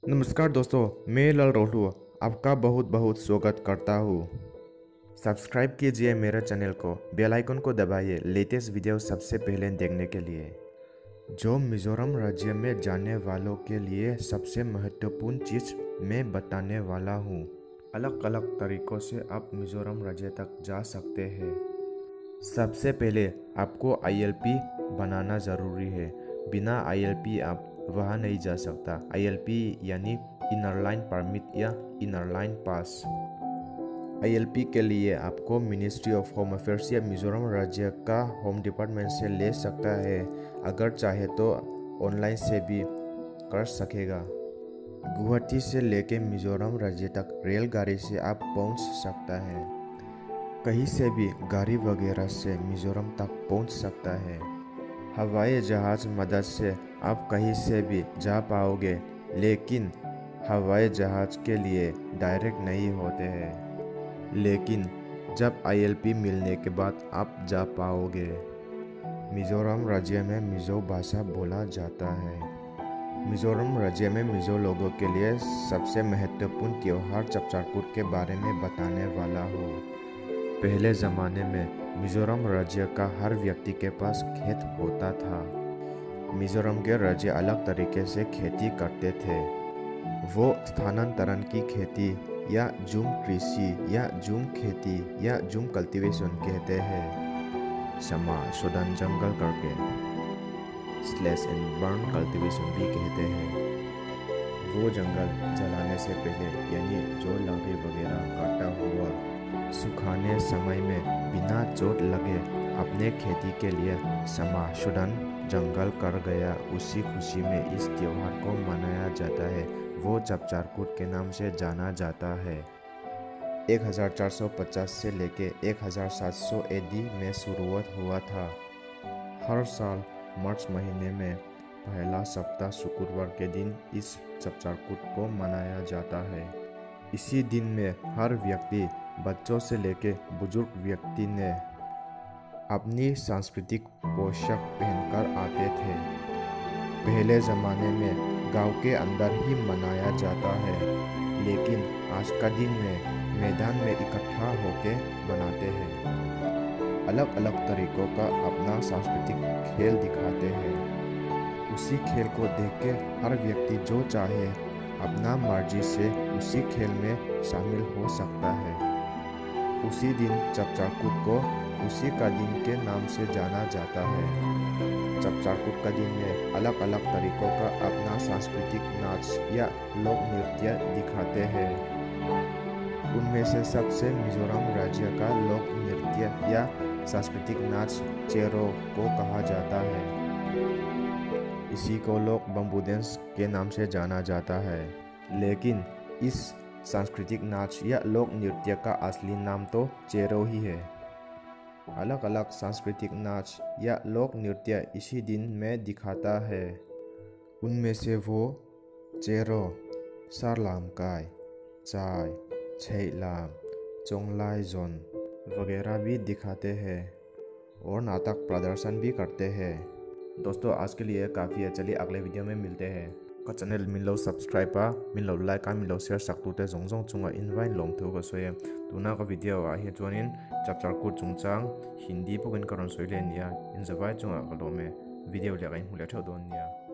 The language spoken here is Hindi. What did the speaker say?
नमस्कार दोस्तों, मैं लाल रोहलू आपका बहुत बहुत स्वागत करता हूँ। सब्सक्राइब कीजिए मेरे चैनल को, बेल आइकन को दबाइए लेटेस्ट वीडियो सबसे पहले देखने के लिए। जो मिजोरम राज्य में जाने वालों के लिए सबसे महत्वपूर्ण चीज़ मैं बताने वाला हूँ। अलग अलग तरीक़ों से आप मिजोरम राज्य तक जा सकते हैं। सबसे पहले आपको ILP बनाना ज़रूरी है। बिना ILP आप वहाँ नहीं जा सकता। ILP यानी इनर लाइन परमिट या इनर लाइन पास। ILP के लिए आपको मिनिस्ट्री ऑफ होम अफेयर्स या मिजोरम राज्य का होम डिपार्टमेंट से ले सकता है। अगर चाहे तो ऑनलाइन से भी कर सकेगा। गुवाहाटी से लेके मिजोरम राज्य तक रेलगाड़ी से आप पहुंच सकता है। कहीं से भी गाड़ी वगैरह से मिजोरम तक पहुंच सकता है। हवाई जहाज़ मदद से आप कहीं से भी जा पाओगे, लेकिन हवाई जहाज़ के लिए डायरेक्ट नहीं होते हैं। लेकिन जब ILP मिलने के बाद आप जा पाओगे। मिजोरम राज्य में मिजो भाषा बोला जाता है। मिजोरम राज्य में मिजो लोगों के लिए सबसे महत्वपूर्ण त्योहार चपचारकूट के बारे में बताने वाला हूँ। पहले ज़माने में मिजोरम राज्य का हर व्यक्ति के पास खेत होता था। मिजोरम के राज्य अलग तरीके से खेती करते थे। वो स्थानांतरण की खेती या जूम कृषि या जूम खेती या जूम कल्टीवेशन कहते हैं। समाशोधन जंगल करके स्लैश एंड बर्न कल्टीवेशन भी कहते हैं। वो जंगल जलाने से पहले यानी जो लकड़ी वगैरह काटा हुआ सुखाने समय में बिना चोट लगे अपने खेती के लिए समाशोधन जंगल कर गया। उसी खुशी में इस त्योहार को मनाया जाता है। वो चपचारकूट के नाम से जाना जाता है। 1450 से लेके 1700 AD में शुरुआत हुआ था। हर साल मार्च महीने में पहला सप्ताह शुक्रवार के दिन इस चपचारकूट को मनाया जाता है। इसी दिन में हर व्यक्ति, बच्चों से लेके बुजुर्ग व्यक्ति ने अपनी सांस्कृतिक पोशाक पहनकर आते थे। पहले ज़माने में गांव के अंदर ही मनाया जाता है, लेकिन आज का दिन में मैदान में इकट्ठा होके मनाते हैं। अलग अलग तरीक़ों का अपना सांस्कृतिक खेल दिखाते हैं। उसी खेल को देख के हर व्यक्ति जो चाहे अपना मर्जी से उसी खेल में शामिल हो सकता है। उसी दिन चपचारकूट को खुशी का दिन के नाम से जाना जाता है। चपचारकूट का दिन में अलग अलग तरीक़ों का अपना सांस्कृतिक नाच या लोक नृत्य दिखाते हैं। उनमें से सबसे मिजोरम राज्य का लोक नृत्य या सांस्कृतिक नाच चेरो को कहा जाता है। इसी को लोग बम्बू डांस के नाम से जाना जाता है। लेकिन इस सांस्कृतिक नाच या लोक नृत्य का असली नाम तो चेरो ही है। अलग अलग सांस्कृतिक नाच या लोक नृत्य इसी दिन में दिखाता है। उनमें से वो चेरो, सारलामकाई, चाय, छैलाम, चोंगलाइजोन वगैरह भी दिखाते हैं और नाटक प्रदर्शन भी करते हैं। दोस्तों, आज के लिए काफ़ी है। चलिए अगले वीडियो में मिलते हैं। का चैनल मिलो सब्सक्राइब मिलो लाइक मिलो शेयर सकते जोंजों चुंगा इनवाइन लोम थोगा सोये तुना का वीडियो आहे जोनिन चपचारकूट चुंचांग हिंदी पुगन करन सोइलेन या इन जबाय चुंगा कलोमे वीडियो लेगाइन हुले थोदोन या।